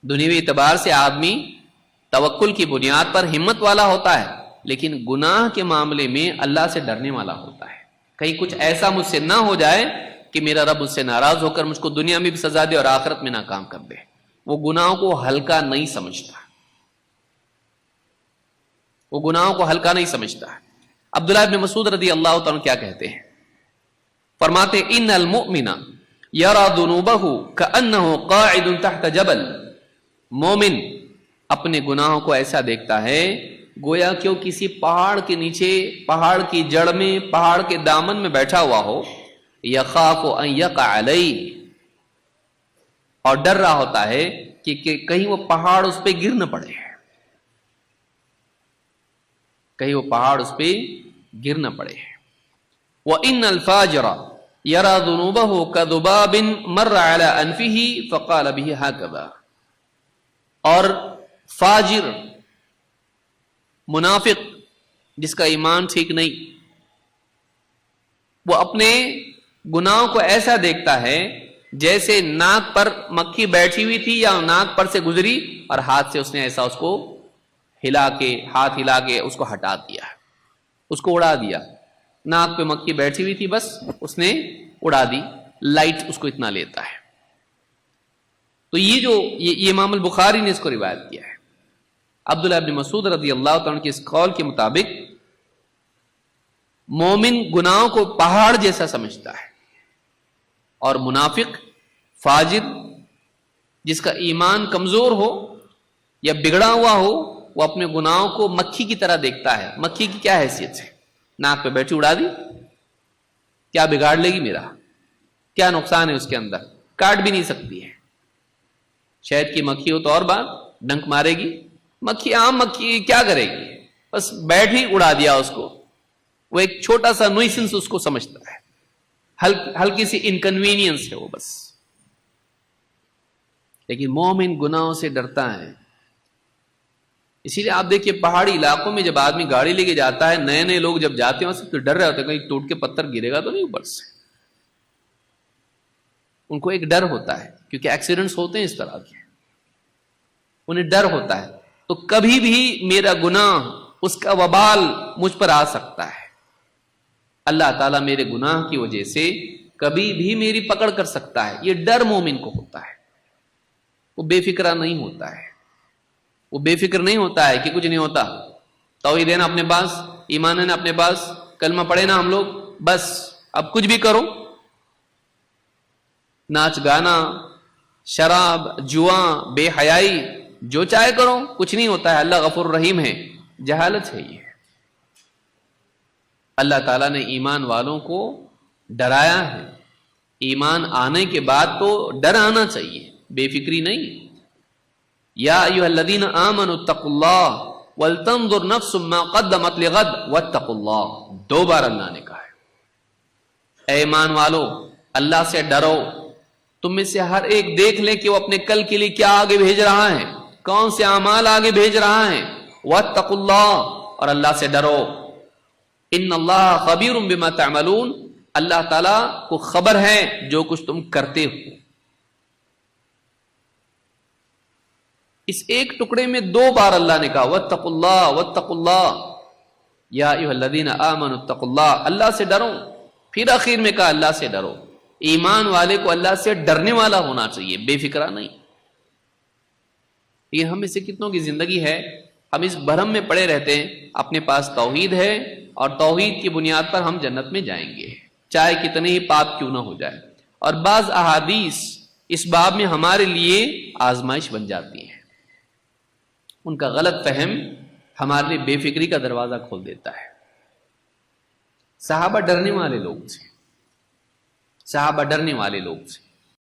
دنیوی اعتبار سے آدمی توکل کی بنیاد پر ہمت والا ہوتا ہے، لیکن گناہ کے معاملے میں اللہ سے ڈرنے والا ہوتا ہے. کہیں کچھ ایسا مجھ سے نہ ہو جائے کہ میرا رب مجھ سے ناراض ہو کر مجھ کو دنیا میں بھی سزا دے اور آخرت میں ناکام کر دے. وہ گناہوں کو ہلکا نہیں سمجھتا، وہ گناہوں کو ہلکا نہیں سمجھتا. عبداللہ ابن مسعود رضی اللہ تعالیٰ کیا کہتے ہیں؟ فرماتے ان المؤمن یرا ذنوبہ کأنہ قاعد تحت جبل. مومن اپنے گناہوں کو ایسا دیکھتا ہے گویا کہ وہ کسی پہاڑ کے نیچے، پہاڑ کی جڑ میں، پہاڑ کے دامن میں بیٹھا ہوا ہو. یخاف ان یقع علیہ، اور ڈر رہا ہوتا ہے کہ کہیں وہ پہاڑ اس پہ گر نہ پڑے، کہیں وہ پہاڑ اس پہ گر نہ پڑے. وَإِنَّ الْفَاجِرَ يَرَى ذُنُوبَهُ كَذُبَابٍ مَرَّ عَلَى أَنْفِهِ فَقَالَ بِهِ هَكَذَا. اور فاجر، منافق جس کا ایمان ٹھیک نہیں، وہ اپنے گناہوں کو ایسا دیکھتا ہے جیسے ناک پر مکھی بیٹھی ہوئی تھی یا ناک پر سے گزری اور ہاتھ سے اس نے ایسا اس کو ہلا کے، ہاتھ ہلا کے اس کو ہٹا دیا، اس کو اڑا دیا. ناک پہ مکھی بیٹھی ہوئی تھی، بس اس نے اڑا دی. لائٹ اس کو اتنا لیتا ہے. تو یہ امام البخاری نے اس کو روایت کیا ہے. عبداللہ ابن مسعود رضی اللہ تعالیٰ کے اس قول کے مطابق مومن گناہوں کو پہاڑ جیسا سمجھتا ہے، اور منافق، فاجر جس کا ایمان کمزور ہو یا بگڑا ہوا ہو، وہ اپنے گناہوں کو مکھی کی طرح دیکھتا ہے. مکھی کی کیا حیثیت ہے؟ ناک پہ بیٹھی اڑا دی، کیا بگاڑ لے گی میرا؟ کیا نقصان ہے اس کے اندر؟ کاٹ بھی نہیں سکتی ہے. شہد کی مکھی ہو تو اور بات، ڈنک مارے گی. مکھی، عام مکھی کیا کرے گی؟ بس بیٹھ ہی اڑا دیا اس کو. وہ ایک چھوٹا سا نوئسنس اس کو سمجھتا ہے، ہلکی سی انکنوینئنس ہے وہ بس. لیکن مومن گناہوں سے ڈرتا ہے. اسی لیے آپ دیکھیے پہاڑی علاقوں میں جب آدمی گاڑی لے کے جاتا ہے، نئے نئے لوگ جب جاتے ہیں وہاں سے تو ڈر رہے ہوتے ہیں کہیں ٹوٹ کے پتھر گرے گا تو نہیں اوپر سے. ان کو ایک ڈر ہوتا ہے کیونکہ ایکسیڈنٹس ہوتے ہیں اس طرح کے، انہیں ڈر ہوتا ہے. تو کبھی بھی میرا گناہ، اس کا وبال مجھ پر آ سکتا ہے. اللہ تعالیٰ میرے گناہ کی وجہ سے کبھی بھی میری پکڑ کر سکتا ہے. یہ ڈر مومن کو ہوتا ہے. وہ بے فکرہ نہیں ہوتا ہے، وہ بے فکر نہیں ہوتا ہے کہ کچھ نہیں ہوتا. توحید ہے نا اپنے پاس، ایمان ہے نا اپنے پاس، کلمہ پڑھے نا ہم لوگ، بس اب کچھ بھی کرو، ناچ گانا، شراب، جواں، بے حیائی، جو چاہے کرو، کچھ نہیں ہوتا ہے. اللہ غفور رحیم ہے. جہالت ہے یہ. اللہ تعالیٰ نے ایمان والوں کو ڈرایا ہے. ایمان آنے کے بعد تو ڈر آنا چاہیے، بے فکری نہیں. یا ایھا الذین آمنوا اتقوا اللہ ولتنظر نفس ما قدمت لغد واتقوا اللہ. 2 بار اللہ نے کہا ہے اے ایمان والو اللہ سے ڈرو. تم میں سے ہر ایک دیکھ لے کہ وہ اپنے کل کے لیے کیا آگے بھیج رہا ہے، کون سے اعمال آگے بھیج رہا ہے. واتقوا اللہ، اور اللہ سے ڈرو. ان اللہ خبیر بما تعملون، اللہ تعالیٰ کو خبر ہے جو کچھ تم کرتے ہو. اس ایک ٹکڑے میں 2 بار اللہ نے کہا واتقوا اللہ واتقوا اللہ. یا ایھا الذین آمنوا اتقوا اللہ، اللہ سے ڈرو. پھر آخر میں کہا اللہ سے ڈرو. ایمان والے کو اللہ سے ڈرنے والا ہونا چاہیے، بے فکرہ نہیں. یہ ہم میں سے کتنوں کی زندگی ہے، ہم اس بھرم میں پڑے رہتے ہیں اپنے پاس توحید ہے اور توحید کی بنیاد پر ہم جنت میں جائیں گے چاہے کتنے ہی پاپ کیوں نہ ہو جائے. اور بعض احادیث اس باب میں ہمارے لیے آزمائش بن جاتی ہیں. ان کا غلط فہم ہمارے لیے بے فکری کا دروازہ کھول دیتا ہے. صحابہ ڈرنے والے لوگ تھے، صحابہ ڈرنے والے لوگ تھے.